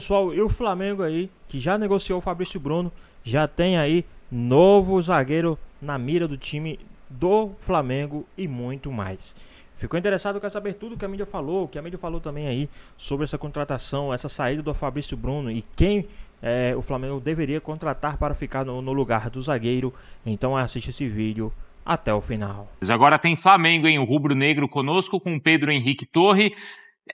Pessoal, e o Flamengo aí, que já negociou o Fabrício Bruno, já tem aí novo zagueiro na mira do time do Flamengo e muito mais. Ficou interessado? Quer saber tudo que a mídia falou, que a mídia falou também aí sobre essa contratação, essa saída do Fabrício Bruno e quem o Flamengo deveria contratar para ficar no lugar do zagueiro? Então assiste esse vídeo até o final. Agora tem Flamengo, hein? O rubro-negro conosco com o Pedro Henrique Torre.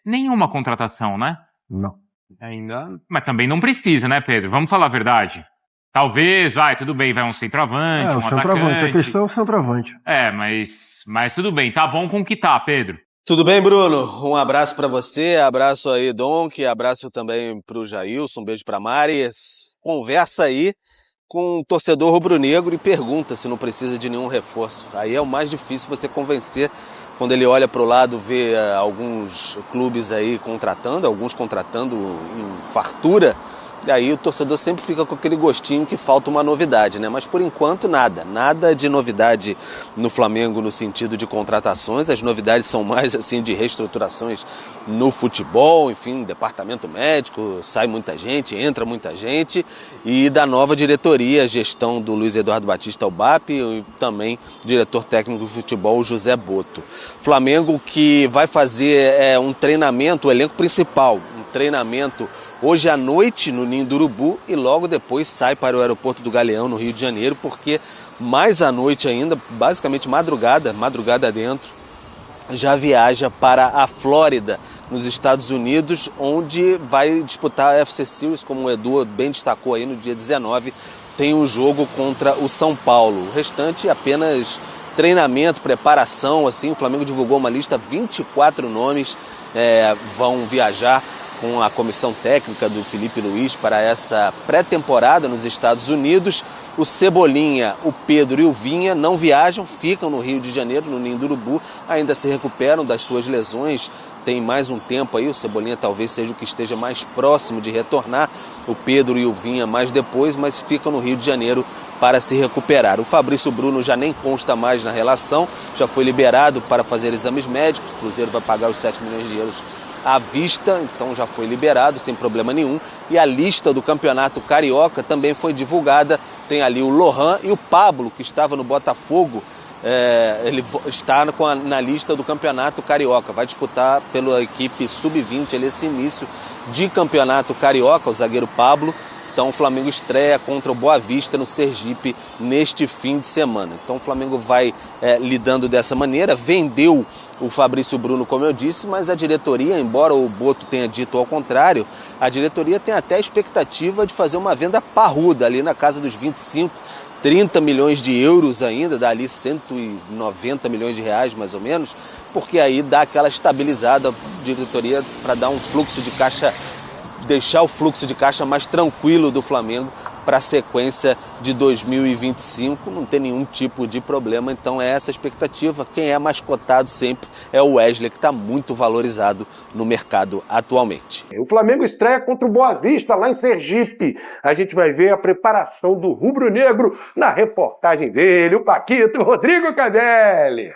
Nenhuma contratação, né? Não. Ainda. Mas também não precisa, né, Pedro? Vamos falar a verdade. Talvez, tudo bem, vai um centroavante, um centroavante. atacante. A questão é o centroavante. Mas tudo bem, tá bom com o que tá, Pedro. Tudo bem, Bruno? Um abraço pra você, abraço aí, Donk, abraço também pro Jailson, um beijo pra Mari. Conversa aí com um torcedor rubro-negro e pergunta se não precisa de nenhum reforço. Aí é o mais difícil você convencer quando ele olha para o lado, vê alguns clubes aí contratando, alguns contratando em fartura, e aí o torcedor sempre fica com aquele gostinho que falta uma novidade, né? Mas por enquanto nada de novidade no Flamengo no sentido de contratações. As novidades são mais assim de reestruturações no futebol, enfim, departamento médico, sai muita gente, entra muita gente, e da nova diretoria, gestão do Luiz Eduardo Batista Albap e também diretor técnico de futebol José Boto. Flamengo que vai fazer um treinamento, o elenco principal, um treinamento hoje à noite no Ninho do Urubu e logo depois sai para o aeroporto do Galeão, no Rio de Janeiro, porque mais à noite ainda, basicamente madrugada dentro, já viaja para a Flórida, nos Estados Unidos, onde vai disputar a FC Series, como o Edu bem destacou aí no dia 19, tem um jogo contra o São Paulo. O restante apenas treinamento, preparação, assim, o Flamengo divulgou uma lista, 24 nomes vão viajar com a comissão técnica do Felipe Luiz para essa pré-temporada nos Estados Unidos. O Cebolinha, o Pedro e o Vinha não viajam, ficam no Rio de Janeiro, no Ninho do Urubu, ainda se recuperam das suas lesões, tem mais um tempo aí, o Cebolinha talvez seja o que esteja mais próximo de retornar, o Pedro e o Vinha mais depois, mas ficam no Rio de Janeiro para se recuperar. O Fabrício Bruno já nem consta mais na relação, já foi liberado para fazer exames médicos, o Cruzeiro vai pagar os 7 milhões de euros à vista, então já foi liberado sem problema nenhum. E a lista do Campeonato Carioca também foi divulgada, tem ali o Lohan e o Pablo, que estava no Botafogo, ele está na lista do Campeonato Carioca, vai disputar pela equipe Sub-20 esse início de Campeonato Carioca, o zagueiro Pablo. Então o Flamengo estreia contra o Boa Vista no Sergipe neste fim de semana. Então o Flamengo vai lidando dessa maneira, vendeu o Fabrício Bruno, como eu disse, mas a diretoria, embora o Boto tenha dito ao contrário, a diretoria tem até a expectativa de fazer uma venda parruda ali na casa dos 25, 30 milhões de euros ainda, dá ali 190 milhões de reais mais ou menos, porque aí dá aquela estabilizada diretoria para dar um fluxo de caixa, deixar o fluxo de caixa mais tranquilo do Flamengo para a sequência de 2025, não tem nenhum tipo de problema, então é essa a expectativa. Quem é mais cotado sempre é o Wesley, que está muito valorizado no mercado atualmente. O Flamengo estreia contra o Boa Vista, lá em Sergipe. A gente vai ver a preparação do rubro-negro na reportagem dele, o Paquito Rodrigo Cadelli.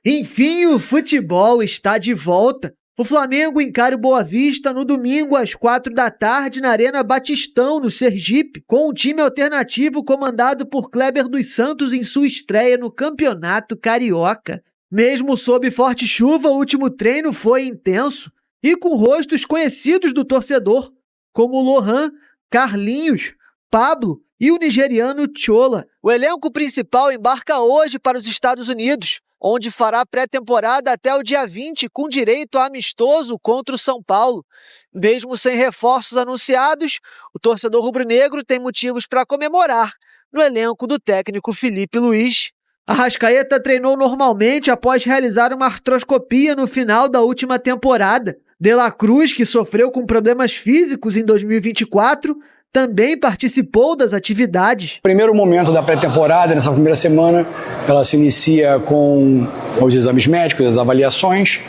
Enfim, o futebol está de volta. O Flamengo encara o Boa Vista no domingo às 16h na Arena Batistão, no Sergipe, com um time alternativo comandado por Kleber dos Santos em sua estreia no Campeonato Carioca. Mesmo sob forte chuva, o último treino foi intenso e com rostos conhecidos do torcedor, como Lohan, Carlinhos, Pablo e o nigeriano Chola. O elenco principal embarca hoje para os Estados Unidos, onde fará pré-temporada até o dia 20, com direito a amistoso contra o São Paulo. Mesmo sem reforços anunciados, o torcedor rubro-negro tem motivos para comemorar no elenco do técnico Felipe Luiz. Arrascaeta treinou normalmente após realizar uma artroscopia no final da última temporada. De La Cruz, que sofreu com problemas físicos em 2024, também participou das atividades. Primeiro momento da pré-temporada, nessa primeira semana, ela se inicia com os exames médicos, as avaliações,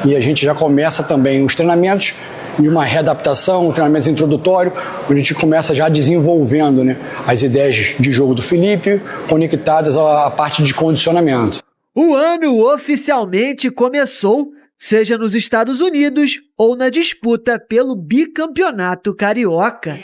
e a gente já começa também os treinamentos e uma readaptação, um treinamento introdutório, onde a gente começa já desenvolvendo, as ideias de jogo do Felipe, conectadas à parte de condicionamento. O ano oficialmente começou. seja nos Estados Unidos ou na disputa pelo bicampeonato carioca.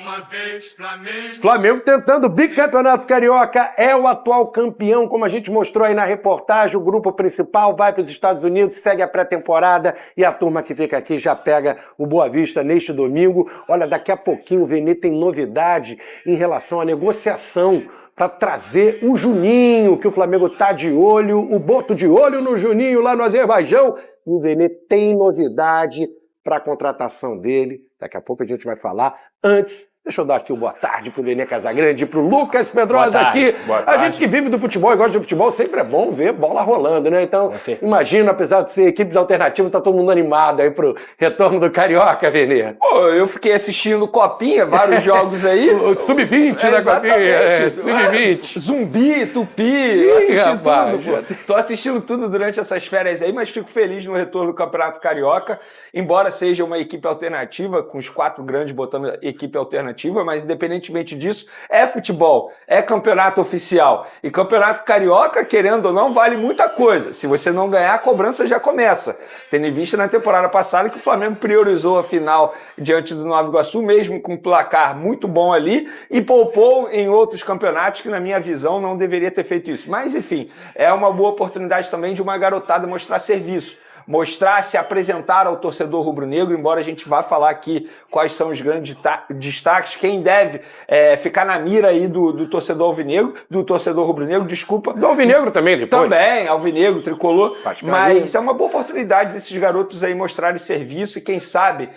Flamengo tentando o bicampeonato carioca, é o atual campeão, como a gente mostrou aí na reportagem. O grupo principal vai para os Estados Unidos, segue a pré-temporada e a turma que fica aqui já pega o Boa Vista neste domingo. Olha, daqui a pouquinho o Vene tem novidade em relação à negociação para trazer o Juninho, que o Flamengo tá de olho, o Boto de olho no Juninho lá no Azerbaijão. E o Vene tem novidade para a contratação dele. Daqui a pouco a gente vai falar. Antes, deixa eu dar aqui o boa tarde pro Vene Casagrande e pro Lucas Pedrosa aqui. A gente que vive do futebol e gosta de futebol, sempre é bom ver bola rolando, né? Então, imagina, apesar de ser equipes alternativas, tá todo mundo animado aí pro retorno do Carioca, Vene. Pô, eu fiquei assistindo Copinha, vários jogos aí. O Sub-20 da Copinha. Sub-20. Zumbi, Tupi, eu assisti tudo, pô. Tô assistindo tudo durante essas férias aí, mas fico feliz no retorno do Campeonato Carioca, embora seja uma equipe alternativa, com os 4 grandes botando equipe alternativa, mas independentemente disso, é futebol, é campeonato oficial. E campeonato carioca, querendo ou não, vale muita coisa. Se você não ganhar, a cobrança já começa. Tendo em vista na temporada passada que o Flamengo priorizou a final diante do Nova Iguaçu, mesmo com um placar muito bom ali, e poupou em outros campeonatos que, na minha visão, não deveria ter feito isso. Mas, enfim, é uma boa oportunidade também de uma garotada mostrar serviço. Mostrar, se apresentar ao torcedor rubro-negro, embora a gente vá falar aqui quais são os grandes destaques, quem deve ficar na mira aí do torcedor alvinegro, do torcedor rubro-negro, desculpa. Do alvinegro também, depois. Também, alvinegro, tricolor. Mas é uma boa oportunidade desses garotos aí mostrarem serviço e, quem sabe,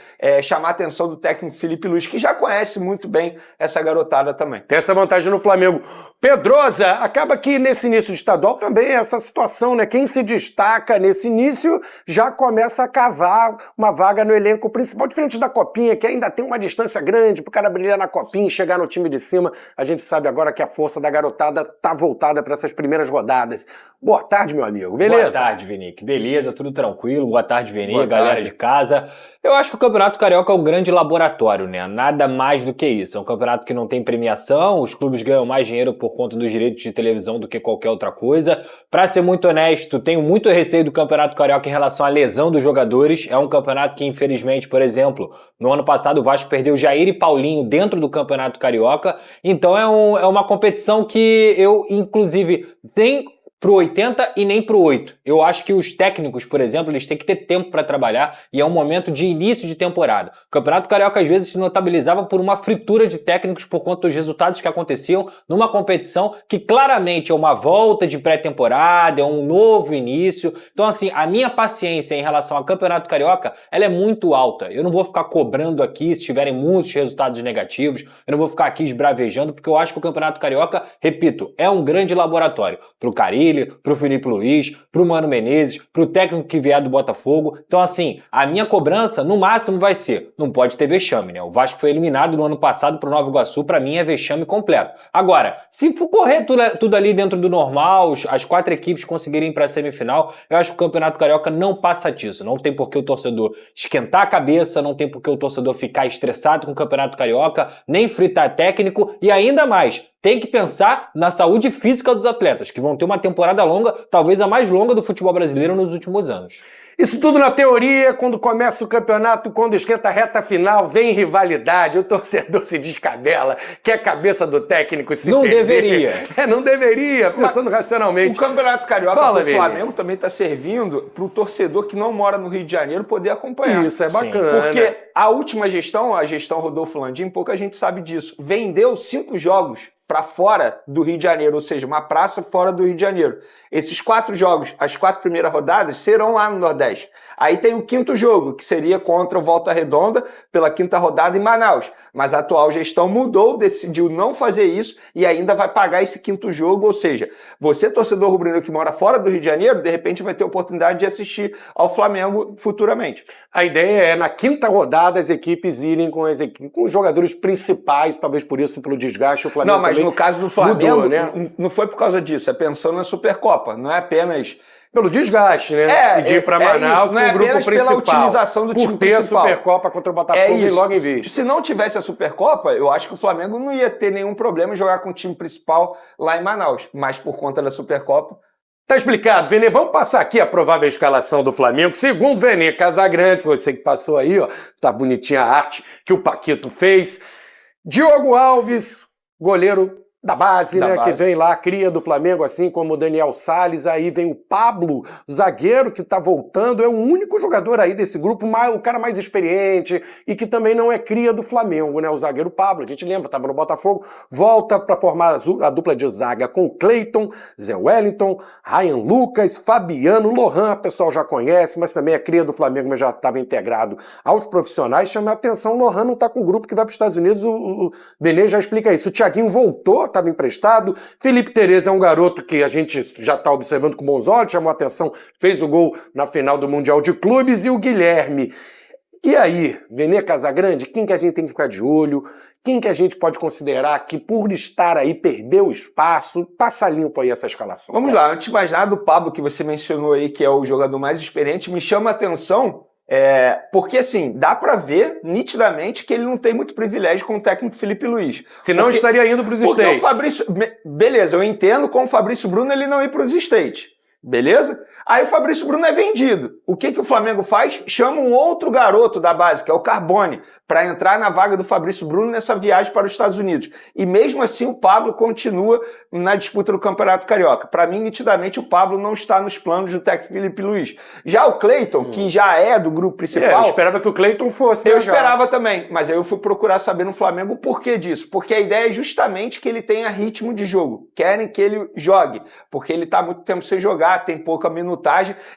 chamar a atenção do técnico Felipe Luiz, que já conhece muito bem essa garotada também. Tem essa vantagem no Flamengo. Pedrosa, acaba que nesse início de estadual também é essa situação, né? Quem se destaca nesse início já começa a cavar uma vaga no elenco principal, diferente da Copinha, que ainda tem uma distância grande para o cara brilhar na Copinha e chegar no time de cima. A gente sabe agora que a força da garotada tá voltada para essas primeiras rodadas. Boa tarde, meu amigo. Beleza? Boa tarde, Vinique. Beleza, tudo tranquilo. Boa tarde, Vene, galera de casa. Eu acho que o Campeonato Carioca é um grande laboratório, né? Nada mais do que isso. É um campeonato que não tem premiação, os clubes ganham mais dinheiro por conta dos direitos de televisão do que qualquer outra coisa. Pra ser muito honesto, tenho muito receio do Campeonato Carioca em relação à lesão dos jogadores. É um campeonato que, infelizmente, por exemplo, no ano passado o Vasco perdeu Jair e Paulinho dentro do Campeonato Carioca. Então é uma competição que eu, inclusive, tenho pro 80 e nem pro 8. Eu acho que os técnicos, por exemplo, eles têm que ter tempo para trabalhar e é um momento de início de temporada. O Campeonato Carioca às vezes se notabilizava por uma fritura de técnicos por conta dos resultados que aconteciam numa competição que claramente é uma volta de pré-temporada, é um novo início. Então assim, a minha paciência em relação ao Campeonato Carioca, ela é muito alta. Eu não vou ficar cobrando aqui se tiverem muitos resultados negativos, eu não vou ficar aqui esbravejando, porque eu acho que o Campeonato Carioca, repito, é um grande laboratório pro Carille, pro Felipe Luiz, pro Mano Menezes, pro técnico que vier do Botafogo. Então assim, a minha cobrança no máximo vai ser, não pode ter vexame, né? O Vasco foi eliminado no ano passado pro Nova Iguaçu, pra mim é vexame completo. Agora, se for correr tudo ali dentro do normal, as 4 equipes conseguirem ir pra semifinal, eu acho que o Campeonato Carioca não passa disso. Não tem por que o torcedor esquentar a cabeça, não tem por que o torcedor ficar estressado com o Campeonato Carioca, nem fritar técnico e ainda mais, tem que pensar na saúde física dos atletas, que vão ter uma temporada longa, talvez a mais longa do futebol brasileiro nos últimos anos. Isso tudo na teoria, quando começa o campeonato, quando esquenta a reta final, vem rivalidade, o torcedor se descabela, quer a cabeça do técnico se Não perder. deveria. Não deveria, pensando racionalmente. O Campeonato Carioca Fala, do Flamengo também está servindo para o torcedor que não mora no Rio de Janeiro poder acompanhar. Isso é bacana. Porque a última gestão, a gestão Rodolfo Landim, pouca gente sabe disso, vendeu 5 jogos para fora do Rio de Janeiro, ou seja, uma praça fora do Rio de Janeiro. Esses 4 jogos, as 4 primeiras rodadas, serão lá no Nordeste. Aí tem o 5º jogo, que seria contra o Volta Redonda, pela 5ª rodada em Manaus. Mas a atual gestão mudou, decidiu não fazer isso e ainda vai pagar esse 5º jogo, ou seja, você, torcedor rubro-negro que mora fora do Rio de Janeiro, de repente vai ter a oportunidade de assistir ao Flamengo futuramente. A ideia é, na 5ª rodada, as equipes irem com os jogadores principais, talvez por isso, pelo desgaste, o Flamengo Não, mas no caso do Flamengo, mudou, né? Não foi por causa disso, é pensando na Supercopa, não é apenas... Pelo desgaste, né? De ir para Manaus isso, não com é o grupo principal. Pela utilização do time principal. Por ter a Supercopa contra o Botafogo e logo em vez. Se não tivesse a Supercopa, eu acho que o Flamengo não ia ter nenhum problema em jogar com o time principal lá em Manaus. Mas por conta da Supercopa, Tá explicado, Vene. Vamos passar aqui a provável escalação do Flamengo. Segundo Vene Casagrande, você que passou aí, ó, tá bonitinha a arte que o Paquito fez. Diogo Alves, goleiro da base, né? Que vem lá, cria do Flamengo, assim como o Daniel Salles. Aí vem o Pablo, zagueiro, que tá voltando. É o único jogador aí desse grupo, o cara mais experiente e que também não é cria do Flamengo, né? O zagueiro Pablo, a gente lembra, tava no Botafogo, volta para formar a dupla de zaga com Cleiton, Zé Wellington, Ryan Lucas, Fabiano, Lohan, o pessoal já conhece, mas também é cria do Flamengo, mas já estava integrado aos profissionais. Chama a atenção, o Lohan não tá com o grupo que vai para os Estados Unidos, o Benê já explica isso. O Thiaguinho voltou, estava emprestado. Felipe Tereza é um garoto que a gente já está observando com bons olhos, chamou a atenção, fez o gol na final do Mundial de Clubes. E o Guilherme. E aí, Vene Casagrande, quem que a gente tem que ficar de olho? Quem que a gente pode considerar que, por estar aí, perdeu espaço? Passa limpo aí essa escalação. Vamos lá, antes de mais nada, o Pablo, que você mencionou aí, que é o jogador mais experiente, me chama a atenção. Porque, assim, dá pra ver nitidamente que ele não tem muito privilégio com o técnico Felipe Luiz. Senão estaria indo pros States. O Fabrício... Beleza, eu entendo como o Fabrício Bruno ele não ir pros States. Beleza? Aí o Fabrício Bruno é vendido. O que o Flamengo faz? Chama um outro garoto da base, que é o Carbone, para entrar na vaga do Fabrício Bruno nessa viagem para os Estados Unidos. E mesmo assim o Pablo continua na disputa do Campeonato Carioca. Para mim, nitidamente, o Pablo não está nos planos do técnico Felipe Luiz. Já o Cleiton, que já é do grupo principal... eu esperava que o Cleiton fosse. Eu esperava também, mas aí eu fui procurar saber no Flamengo o porquê disso. Porque a ideia é justamente que ele tenha ritmo de jogo. Querem que ele jogue, porque ele está muito tempo sem jogar, tem pouca minutagem,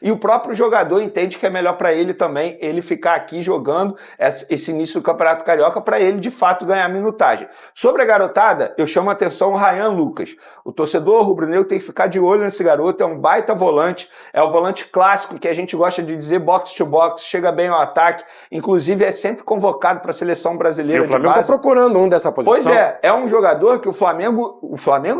e o próprio jogador entende que é melhor para ele também ele ficar aqui jogando esse início do Campeonato Carioca para ele de fato ganhar minutagem. Sobre a garotada, eu chamo a atenção o Ryan Lucas. O torcedor rubro-negro tem que ficar de olho nesse garoto, é um baita volante, é o volante clássico que a gente gosta de dizer box to box, chega bem ao ataque, inclusive é sempre convocado para a seleção brasileira. E o Flamengo está procurando um dessa posição. Pois é um jogador que o Flamengo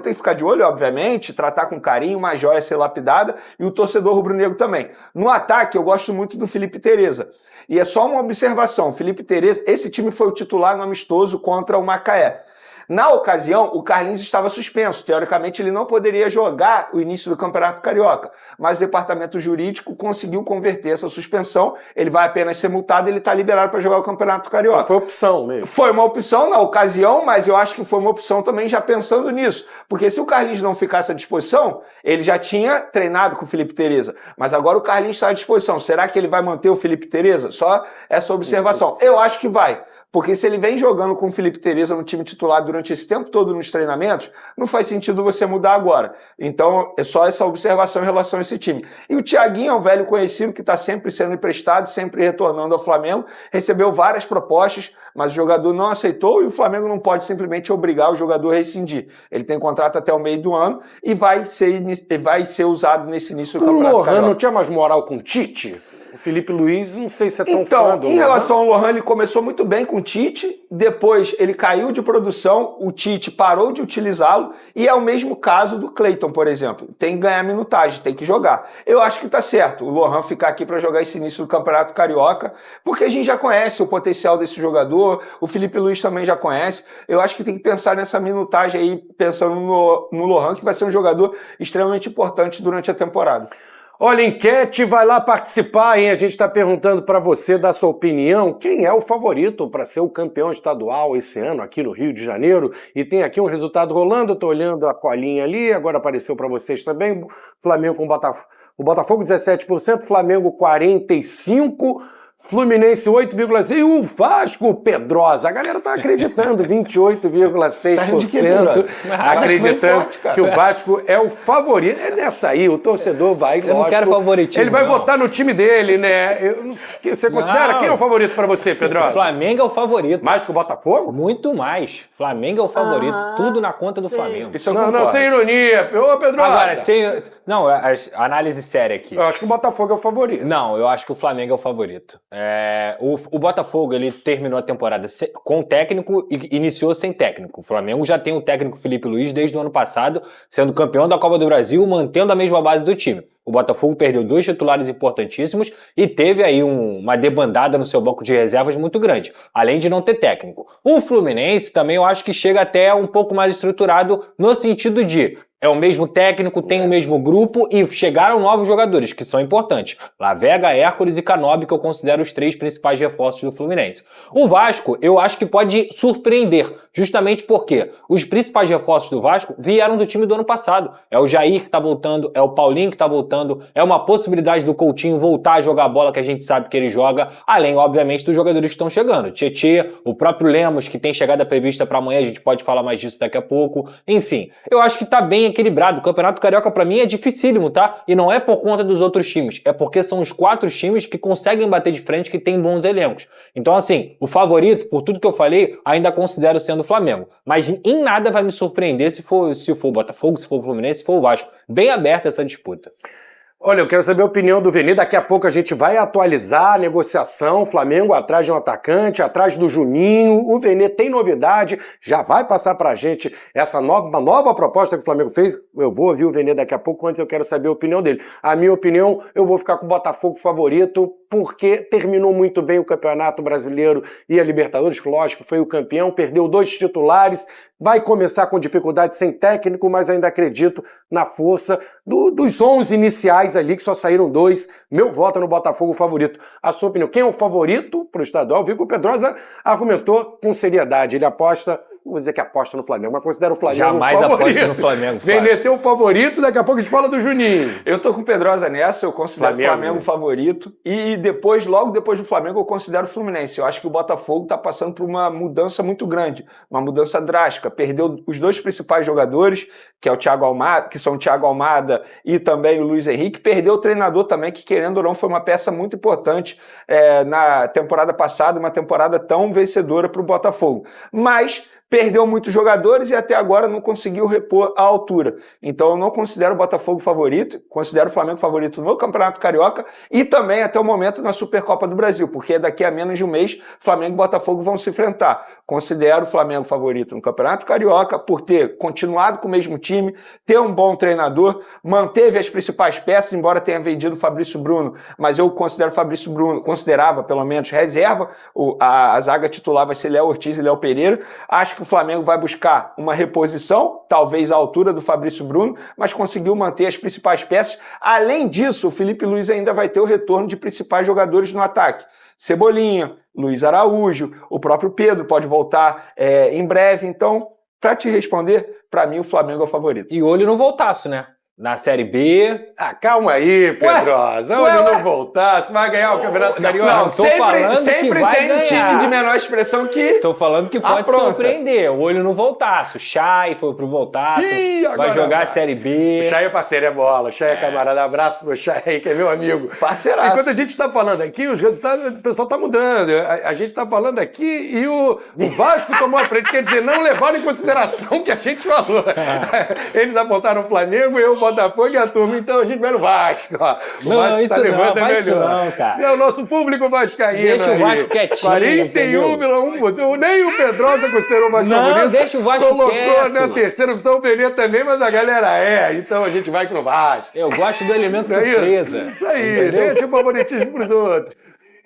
tem que ficar de olho, obviamente, tratar com carinho, uma joia ser lapidada, e o torcedor rubro-negro também. No ataque, eu gosto muito do Felipe Tereza. E é só uma observação, Felipe Tereza, esse time foi o titular no amistoso contra o Macaé. Na ocasião, o Carlinhos estava suspenso. Teoricamente, ele não poderia jogar o início do Campeonato Carioca. Mas o departamento jurídico conseguiu converter essa suspensão. Ele vai apenas ser multado e ele está liberado para jogar o Campeonato Carioca. Foi opção mesmo. Foi uma opção na ocasião, mas eu acho que foi uma opção também já pensando nisso. Porque se o Carlinhos não ficasse à disposição, ele já tinha treinado com o Felipe Tereza. Mas agora o Carlinhos está à disposição. Será que ele vai manter o Felipe Tereza? Só essa observação. Eu acho que vai. Porque se ele vem jogando com o Felipe Tereza no time titular durante esse tempo todo nos treinamentos, não faz sentido você mudar agora. Então, é só essa observação em relação a esse time. E o Thiaguinho é um velho conhecido que está sempre sendo emprestado, sempre retornando ao Flamengo, recebeu várias propostas, mas o jogador não aceitou e o Flamengo não pode simplesmente obrigar o jogador a rescindir. Ele tem contrato até o meio do ano e vai ser usado nesse início do Campeonato Carioca. O Lohan não tinha mais moral com o Tite? O Felipe Luiz, não sei se é tão fã do Lohan. Em relação ao Lohan, ele começou muito bem com o Tite, depois ele caiu de produção, o Tite parou de utilizá-lo, e é o mesmo caso do Cleiton, por exemplo. Tem que ganhar minutagem, tem que jogar. Eu acho que tá certo o Lohan ficar aqui para jogar esse início do Campeonato Carioca, porque a gente já conhece o potencial desse jogador, o Felipe Luiz também já conhece. Eu acho que tem que pensar nessa minutagem aí, pensando no Lohan, que vai ser um jogador extremamente importante durante a temporada. Olha, enquete, vai lá participar, hein? A gente está perguntando para você dar sua opinião. Quem é o favorito para ser o campeão estadual esse ano aqui no Rio de Janeiro? E tem aqui um resultado rolando, eu tô olhando a colinha ali, agora apareceu para vocês também. Flamengo com o Botafogo 17%, Flamengo 45%. Fluminense 8,6%. E o Vasco, Pedrosa. A galera tá acreditando, 28,6%. Acreditando que o Vasco é o favorito. É nessa aí, o torcedor vai, lógico. Eu não quero favoritismo. Ele vai votar no time dele, né? Você considera quem é o favorito pra você, Pedrosa? O Flamengo é o favorito. Mais que o Botafogo? Muito mais. Flamengo é o favorito. Tudo na conta do Flamengo. Isso não, sem ironia. Ô, Pedrosa. Agora, não, análise séria aqui. Eu acho que o Botafogo é o favorito. Não, eu acho que o Flamengo é o favorito. O Botafogo, ele terminou a temporada com técnico e iniciou sem técnico. O Flamengo já tem o técnico Felipe Luiz desde o ano passado, sendo campeão da Copa do Brasil, mantendo a mesma base do time. O Botafogo perdeu 2 titulares importantíssimos e teve aí uma debandada no seu banco de reservas muito grande, além de não ter técnico. O Fluminense também eu acho que chega até um pouco mais estruturado no sentido de É o mesmo técnico, tem o mesmo grupo e chegaram novos jogadores, que são importantes. Lavega, Hércules e Canobi, que eu considero os 3 principais reforços do Fluminense. O Vasco, eu acho que pode surpreender, justamente porque os principais reforços do Vasco vieram do time do ano passado. É o Jair que tá voltando, é o Paulinho que tá voltando, é uma possibilidade do Coutinho voltar a jogar a bola que a gente sabe que ele joga, além, obviamente, dos jogadores que estão chegando. Tietê, o próprio Lemos, que tem chegada prevista para amanhã, a gente pode falar mais disso daqui a pouco. Enfim, eu acho que tá bem equilibrado. O Campeonato Carioca, para mim, é dificílimo, tá? E não é por conta dos outros times, é porque são os 4 times que conseguem bater de frente, que tem bons elencos. Então, assim, o favorito, por tudo que eu falei, ainda considero sendo o Flamengo. Mas em nada vai me surpreender se for o Botafogo, se for o Fluminense, se for o Vasco. Bem aberta essa disputa. Olha, eu quero saber a opinião do Veni. Daqui a pouco a gente vai atualizar a negociação. Flamengo atrás de um atacante, atrás do Juninho. O Veni tem novidade, já vai passar pra gente uma nova proposta que o Flamengo fez. Eu vou ouvir o Veni daqui a pouco, antes eu quero saber a opinião dele. A minha opinião, eu vou ficar com o Botafogo favorito, porque terminou muito bem o Campeonato Brasileiro e a Libertadores, lógico, foi o campeão, perdeu 2 titulares, vai começar com dificuldade sem técnico, mas ainda acredito na força dos 11 iniciais ali, que só saíram 2. Meu voto é no Botafogo favorito. A sua opinião, quem é o favorito para o estadual? Vi que o Pedrosa argumentou com seriedade, ele aposta... Não vou dizer que aposta no Flamengo, mas considera o Flamengo jamais favorito. aposta no Flamengo. Vem teu favorito, daqui a pouco a gente fala do Juninho. Eu tô com o Pedrosa nessa, eu considero o Flamengo favorito. E logo depois do Flamengo, eu considero o Fluminense. Eu acho que o Botafogo tá passando por uma mudança muito grande, uma mudança drástica. Perdeu os 2 principais jogadores, que são o Thiago Almada e também o Luiz Henrique. Perdeu o treinador também, que querendo ou não foi uma peça muito importante na temporada passada, uma temporada tão vencedora para o Botafogo. Mas perdeu muitos jogadores e até agora não conseguiu repor a altura. Então eu não considero o Botafogo favorito, considero o Flamengo favorito no Campeonato Carioca e também até o momento na Supercopa do Brasil, porque daqui a menos de um mês Flamengo e Botafogo vão se enfrentar. Considero o Flamengo favorito no Campeonato Carioca por ter continuado com o mesmo time, ter um bom treinador, manteve as principais peças, embora tenha vendido o Fabrício Bruno, mas eu considero o Fabrício Bruno, considerava pelo menos reserva, a zaga titular vai ser Léo Ortiz e Léo Pereira. Acho que o Flamengo vai buscar uma reposição, talvez à altura do Fabrício Bruno, mas conseguiu manter as principais peças. Além disso, o Felipe Luiz ainda vai ter o retorno de principais jogadores no ataque. Cebolinha, Luiz Araújo, o próprio Pedro pode voltar em breve. Então, para te responder, para mim o Flamengo é o favorito. E olho no Voltaço, né? Na Série B... Ah, calma aí, Pedrosa. Onde não voltar, você vai ganhar o Campeonato Carioca. Não, sempre vai tem ganhar. Time de menor expressão que Tô falando que pode surpreender. O olho no Voltaço. Chay foi pro Voltaço. Vai jogar a Série B. O Chay é parceiro, é bola. O Chay é camarada. Abraço pro Chay, que é meu amigo. Parceiraço. Enquanto a gente tá falando aqui, os resultados, o pessoal tá mudando. A gente tá falando aqui e o Vasco tomou a frente. Quer dizer, não levaram em consideração o que a gente falou. Eles apontaram o Flamengo, eu o Botafogo e a turma. Então a gente vai no Vasco. Ó. O não, Vasco isso tá levando não, é melhor. Não, cara. É o nosso público vascaíno. Deixa o Vasco quietinho. 41,1%. Nem o Pedrosa considerou o Vasco favorito. Não, deixa o Vasco colocou quieto. Na terceira opção o Venê também, mas a galera então a gente vai com o Vasco. Eu gosto do elemento surpresa. Isso aí, entendeu? deixa o favoritismo pros outros.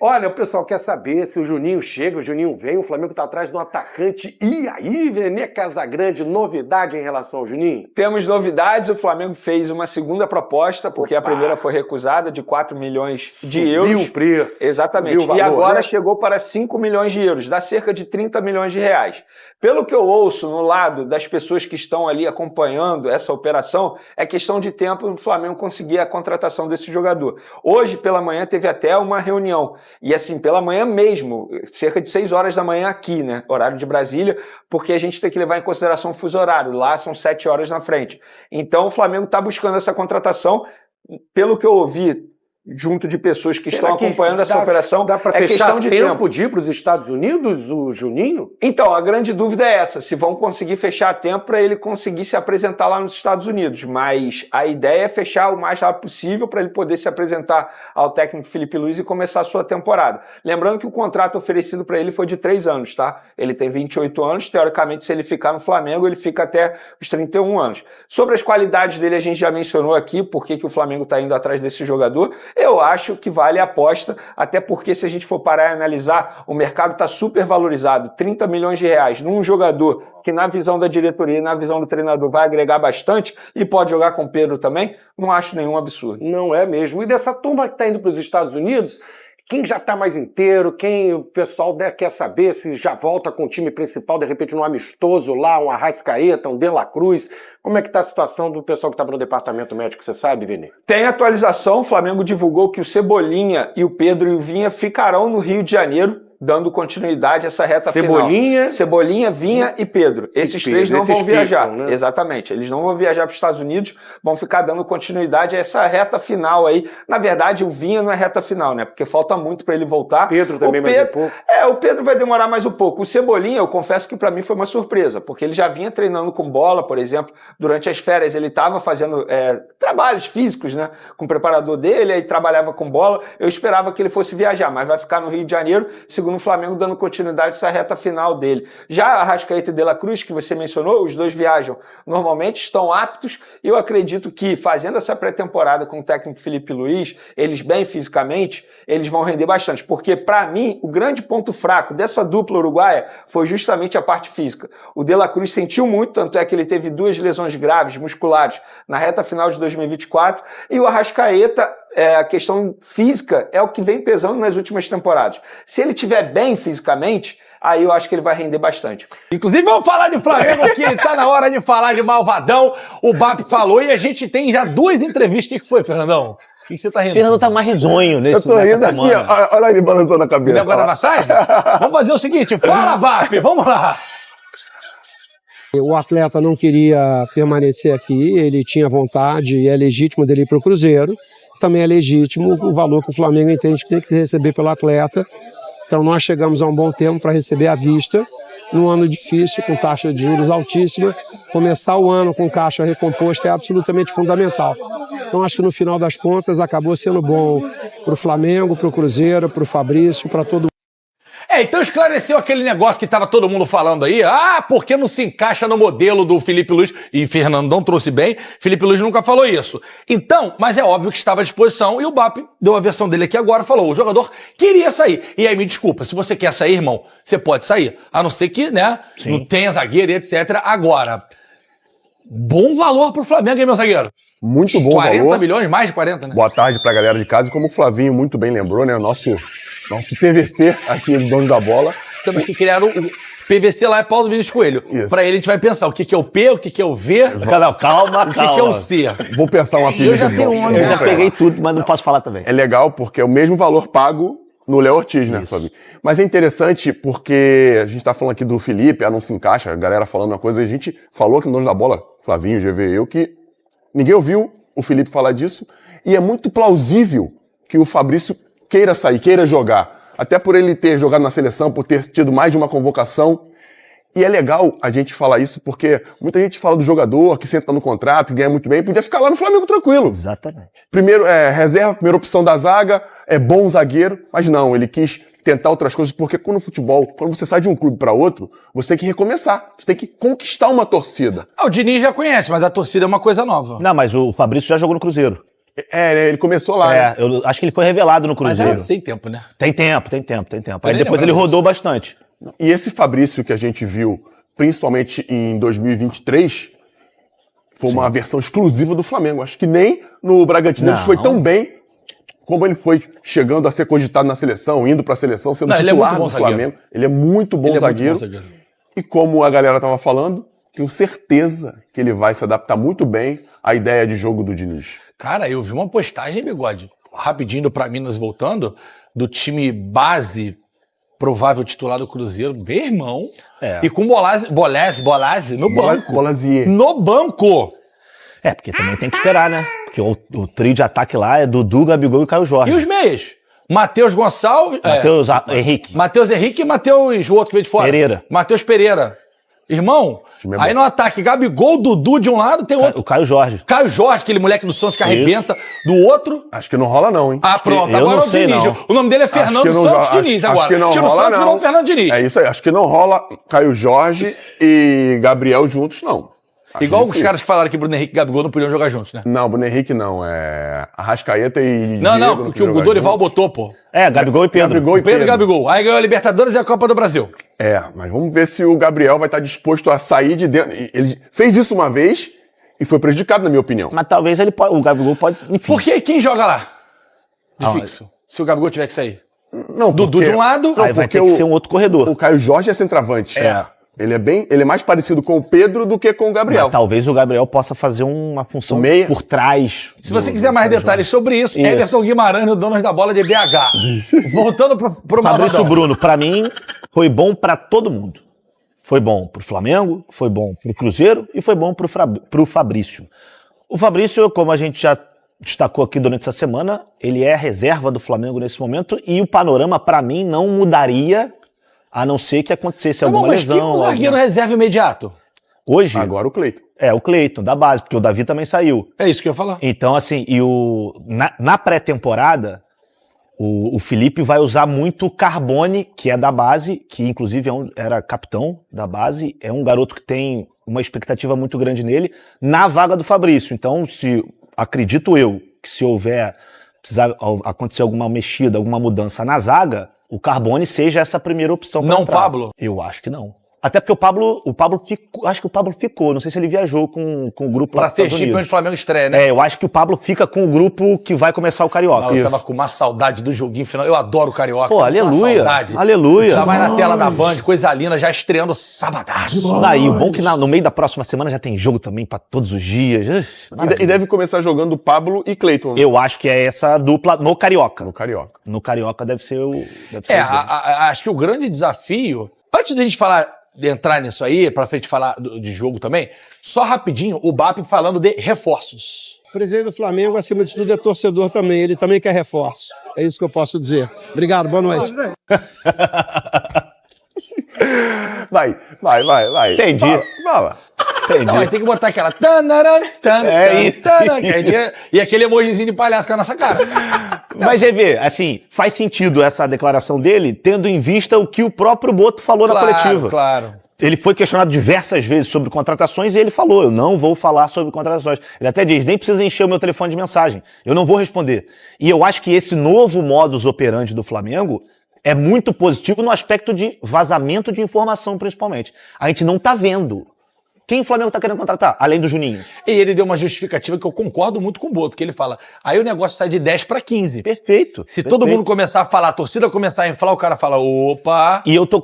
Olha, o pessoal quer saber se o Juninho chega, o Juninho vem, o Flamengo tá atrás de um atacante. E aí, Venê Casagrande, novidade em relação ao Juninho? Temos novidades, o Flamengo fez uma segunda proposta, porque a primeira foi recusada, de 4 milhões de euros. Subiu o preço. Exatamente. Subiu o valor, e agora né? chegou para 5 milhões de euros, dá cerca de 30 milhões de reais. Pelo que eu ouço no lado das pessoas que estão ali acompanhando essa operação, é questão de tempo o Flamengo conseguir a contratação desse jogador. Hoje, pela manhã, teve até uma reunião. E assim, pela manhã mesmo, cerca de 6 horas da manhã aqui, né? Horário de Brasília, porque a gente tem que levar em consideração o fuso horário. Lá são 7 horas na frente. Então o Flamengo está buscando essa contratação. Pelo que eu ouvi, junto de pessoas que estão acompanhando essa operação, dá para fechar tempo de ir para os Estados Unidos, o Juninho? Então, a grande dúvida é essa, se vão conseguir fechar tempo para ele conseguir se apresentar lá nos Estados Unidos, mas a ideia é fechar o mais rápido possível para ele poder se apresentar ao técnico Felipe Luiz e começar a sua temporada. Lembrando que o contrato oferecido para ele foi de 3 anos, tá? Ele tem 28 anos, teoricamente, se ele ficar no Flamengo, ele fica até os 31 anos. Sobre as qualidades dele, a gente já mencionou aqui, por que o Flamengo está indo atrás desse jogador. eu acho que vale a aposta, até porque se a gente for parar e analisar, o mercado está super valorizado, 30 milhões de reais num jogador que na visão da diretoria e na visão do treinador vai agregar bastante e pode jogar com o Pedro também, não acho nenhum absurdo. Não é mesmo. E dessa turma que está indo para os Estados Unidos, quem já está mais inteiro, quem o pessoal quer saber se já volta com o time principal, de repente num amistoso lá, um Arrascaeta, um De La Cruz, como é que está a situação do pessoal que estava no departamento médico, você sabe, Vini? Tem atualização, o Flamengo divulgou que o Cebolinha e o Pedro e o Vinha ficarão no Rio de Janeiro, dando continuidade a essa reta final. Cebolinha, Vinha e Pedro. Esses três não vão viajar. Né? Exatamente. Eles não vão viajar para os Estados Unidos, vão ficar dando continuidade a essa reta final aí. Na verdade, o Vinha não é reta final, né? Porque falta muito para ele voltar. Pedro também mais um pouco. O Pedro vai demorar mais um pouco. O Cebolinha, eu confesso que para mim foi uma surpresa, porque ele já vinha treinando com bola, por exemplo. Durante as férias ele estava fazendo trabalhos físicos, né? Com o preparador dele, aí trabalhava com bola. Eu esperava que ele fosse viajar, mas vai ficar no Rio de Janeiro, segundo o Flamengo, dando continuidade a essa reta final dele. Já Arrascaeta e De La Cruz, que você mencionou, os dois viajam normalmente, estão aptos, e eu acredito que fazendo essa pré-temporada com o técnico Felipe Luiz, eles bem fisicamente, eles vão render bastante, porque para mim, o grande ponto fraco dessa dupla uruguaia foi justamente a parte física. O De La Cruz sentiu muito, tanto é que ele teve 2 lesões graves musculares na reta final de 2024, e o Arrascaeta, a questão física é o que vem pesando nas últimas temporadas. Se ele estiver bem fisicamente, aí eu acho que ele vai render bastante. Inclusive, vamos falar de Flamengo aqui, tá na hora de falar de Malvadão. O BAP falou e a gente tem já 2 entrevistas. O que foi, Fernandão? O que você tá rindo? O Fernando tá mais risonho nessa semana. Eu tô rindo aqui, ó, olha ele balançando a cabeça. Agora na massagem? Vamos fazer o seguinte, fala, BAP, vamos lá. O atleta não queria permanecer aqui, ele tinha vontade e é legítimo dele ir para o Cruzeiro. Também é legítimo o valor que o Flamengo entende que tem que receber pelo atleta. Então nós chegamos a um bom tempo para receber à vista. Num ano difícil, com taxa de juros altíssima, começar o ano com caixa recomposta é absolutamente fundamental. Então acho que no final das contas acabou sendo bom para o Flamengo, para o Cruzeiro, para o Fabrício, para todo mundo. Então esclareceu aquele negócio que estava todo mundo falando aí. Porque não se encaixa no modelo do Felipe Luiz. E Fernandão trouxe bem. Felipe Luiz nunca falou isso. Então, mas é óbvio que estava à disposição. E o BAP deu a versão dele aqui agora. Falou, o jogador queria sair. E aí, me desculpa, se você quer sair, irmão, você pode sair. A não ser que, né, Sim. não tenha zagueiro e etc. Agora, bom valor pro Flamengo, hein, meu zagueiro? Muito bom 40 valor. milhões, mais de 40, né? Boa tarde pra galera de casa. E como o Flavinho muito bem lembrou, né, nosso PVC aqui, do dono da bola. Temos que criar o PVC lá é Paulo Vinícius Coelho. Isso. Pra ele a gente vai pensar o que é o P, o que é o V, Calma, o que é o C. Vou pensar uma Eu já tenho um. Eu já peguei tudo, mas não posso falar também. É legal porque é o mesmo valor pago no Léo Ortiz, né, Flavinho? Mas é interessante porque a gente tá falando aqui do Felipe, não se encaixa, a galera falando uma coisa, a gente falou que no dono da bola, Flavinho, GV, eu, que ninguém ouviu o Felipe falar disso, e é muito plausível que o Fabrício queira sair, queira jogar. Até por ele ter jogado na seleção, por ter tido mais de uma convocação. E é legal a gente falar isso, porque muita gente fala do jogador que senta no contrato, que ganha muito bem, podia ficar lá no Flamengo tranquilo. Exatamente. Primeiro, reserva, primeira opção da zaga, é bom zagueiro, mas não, ele quis tentar outras coisas, porque quando no futebol, quando você sai de um clube para outro, você tem que recomeçar, você tem que conquistar uma torcida. O Diniz já conhece, mas a torcida é uma coisa nova. Não, mas o Fabrício já jogou no Cruzeiro. Ele começou lá. Né? Eu acho que ele foi revelado no Cruzeiro. Mas tem tempo, né? Tem tempo. Aí depois ele rodou bastante. E esse Fabrício que a gente viu, principalmente em 2023, foi uma versão exclusiva do Flamengo. Acho que nem no Bragantino ele foi tão bem como ele foi chegando a ser cogitado na seleção, indo pra seleção, sendo titular do Flamengo. Ele é muito bom zagueiro. E como a galera tava falando, tenho certeza que ele vai se adaptar muito bem à ideia de jogo do Diniz. Cara, eu vi uma postagem, Bigode, rapidinho pra Minas voltando, do time base provável titular do Cruzeiro, meu irmão, e com Bolazzi no banco. Bolazzi. No banco! Porque também tem que esperar, né? Porque o trio de ataque lá é Dudu, Gabigol e Caio Jorge. E os meias? Matheus Gonçalves... Henrique. Matheus Henrique e Matheus, o outro que veio de fora. Pereira. Matheus Pereira. Irmão, aí no ataque, Gabigol, Dudu de um lado, tem outro. O Caio Jorge. Caio Jorge, aquele moleque do Santos que arrebenta. Do outro... Acho que não rola não, hein? Pronto, agora é o Diniz. O nome dele é Fernando Santos Diniz agora. Acho que não Tira o rola, Santos, virou o Fernando Diniz. É isso aí, acho que não rola Caio Jorge e Gabriel juntos, não. Acho Igual os difícil. caras que falaram que Bruno Henrique e Gabigol não podiam jogar juntos, né? Não, Bruno Henrique não. É Arrascaeta e Não, Diego não, que podiam o jogar Dorival juntos. botou, pô. Gabigol e Pedro. Gabigol e Pedro e Gabigol. Aí ganhou a Libertadores e a Copa do Brasil. Mas vamos ver se o Gabriel vai estar disposto a sair de dentro. Ele fez isso uma vez e foi prejudicado, na minha opinião. Mas talvez o Gabigol pode, enfim. Por que quem joga lá? De fixo. Se o Gabigol tiver que sair. Não, Dudu de um lado. Aí vai ter que ser um outro corredor. O Caio Jorge é centroavante. Ele é mais parecido com o Pedro do que com o Gabriel. Mas talvez o Gabriel possa fazer uma função meia. por trás. Se você quiser mais detalhes sobre isso, Everton Guimarães, no Donos da Bola de BH. Voltando pro Fabrício Maradão. Bruno, pra mim, foi bom pra todo mundo. Foi bom pro Flamengo, foi bom pro Cruzeiro e foi bom pro Fabrício. O Fabrício, como a gente já destacou aqui durante essa semana, ele é a reserva do Flamengo nesse momento e o panorama, pra mim, não mudaria a não ser que acontecesse alguma Mas lesão. quem é o zagueiro reserva imediato? Hoje? Agora o Cleiton. É, o Cleiton, da base, porque o Davi também saiu. É isso que eu ia falar. Então, assim, na pré-temporada, o Felipe vai usar muito o Carbone, que é da base, que inclusive era capitão da base, é um garoto que tem uma expectativa muito grande nele, na vaga do Fabrício. Então, acredito eu, que se precisar acontecer alguma mexida, alguma mudança na zaga, o Carbone seja essa primeira opção. Não o Pablo? Eu acho que não. Até porque o Pablo ficou, acho que o Pablo ficou, não sei se ele viajou com o grupo lá Pra dos Estados Sergipe, Unidos. onde o Flamengo estreia, né? Eu acho que o Pablo fica com o grupo que vai começar o Carioca. Eu tava com uma saudade do joguinho final. Eu adoro o Carioca. Pô, aleluia. Saudade. Aleluia. Já vai na tela da Band, coisa linda, já estreando sabadaço. Daí, o bom é que no meio da próxima semana já tem jogo também pra todos os dias. E deve começar jogando Pablo e Cleiton. Eu acho que é essa dupla no Carioca. No Carioca. No Carioca deve ser o... Acho que o grande desafio... Antes de a gente entrar nisso aí, pra frente falar de jogo também, só rapidinho, o BAP falando de reforços. O presidente do Flamengo, acima de tudo, é torcedor também. Ele também quer reforço. É isso que eu posso dizer. Obrigado, boa noite. Vai. Entendi. Fala. Entendi. Não, aí tem que botar aquela... E aquele emojizinho de palhaço com a nossa cara. Mas, GV, assim, faz sentido essa declaração dele, tendo em vista o que o próprio Boto falou na coletiva. Claro. Ele foi questionado diversas vezes sobre contratações e ele falou, eu não vou falar sobre contratações. Ele até diz, nem precisa encher o meu telefone de mensagem, eu não vou responder. E eu acho que esse novo modus operandi do Flamengo é muito positivo no aspecto de vazamento de informação, principalmente. A gente não tá vendo. Quem o Flamengo tá querendo contratar, além do Juninho? E ele deu uma justificativa que eu concordo muito com o Boto, que ele fala, aí o negócio sai de 10 para 15. Perfeito. Se todo mundo começar a falar, a torcida começar a inflar, o cara fala, opa... E eu tô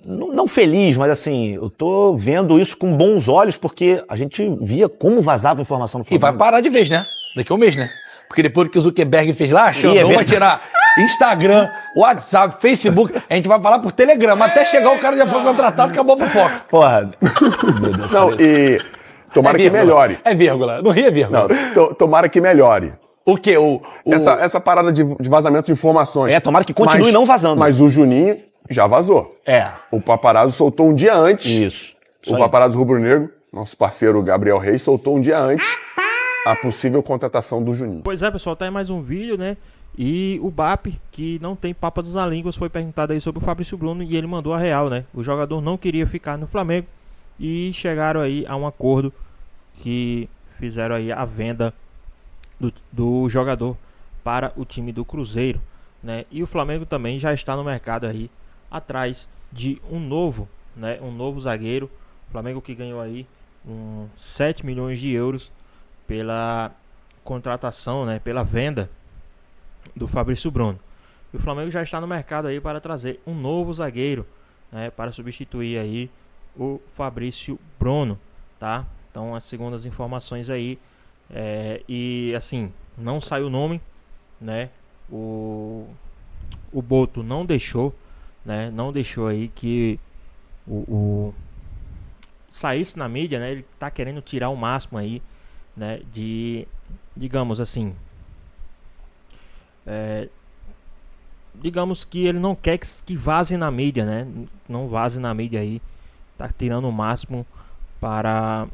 não feliz, mas assim, eu tô vendo isso com bons olhos, porque a gente via como vazava informação no E Flamengo. vai parar de vez, né? Daqui a um mês, né? Porque depois que o Zuckerberg fez lá, Xandão vai tirar Instagram, WhatsApp, Facebook, a gente vai falar por Telegram. Até chegar o cara já foi contratado, acabou a fofoca. Porra. Não, e tomara que melhore. É vírgula, não ri é vírgula. Não, tomara que melhore. O quê? Essa parada de vazamento de informações. Tomara que continue não vazando. Mas o Juninho já vazou. O Paparazzo soltou um dia antes. Isso O Paparazzo Rubro-Negro, nosso parceiro Gabriel Reis, soltou um dia antes a possível contratação do Juninho. Pois é, pessoal, tá aí mais um vídeo, né? E o BAP, que não tem papas na língua, foi perguntado aí sobre o Fabrício Bruno e ele mandou a real, né? O jogador não queria ficar no Flamengo e chegaram aí a um acordo que fizeram aí a venda do jogador para o time do Cruzeiro, né? E o Flamengo também já está no mercado aí atrás de um novo zagueiro. O Flamengo que ganhou aí 7 milhões de euros pela contratação, né, pela venda do Fabrício Bruno. E o Flamengo já está no mercado aí para trazer um novo zagueiro, né, para substituir aí o Fabrício Bruno, tá? Então, segundo as informações aí, e assim, não saiu o nome, né? O Boto não deixou, né? Não deixou aí que saísse na mídia, né? Ele tá querendo tirar o máximo aí, né, de, digamos assim, digamos que ele não quer que vaze na mídia, né? Não vaze na mídia aí, tá tirando o máximo para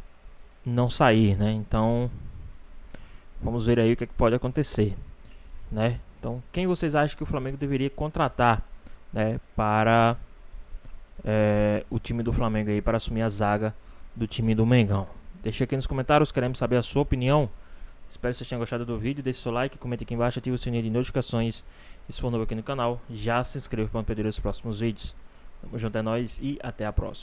não sair, né? Então, vamos ver aí o que pode acontecer, né? Então, quem vocês acham que o Flamengo deveria contratar, né, para o time do Flamengo aí para assumir a zaga do time do Mengão. Deixa aqui nos comentários, queremos saber a sua opinião. Espero que vocês tenham gostado do vídeo. Deixe seu like, comente aqui embaixo, ative o sininho de notificações. E se for novo aqui no canal, já se inscreva para não perder os próximos vídeos. Tamo junto, é nóis e até a próxima.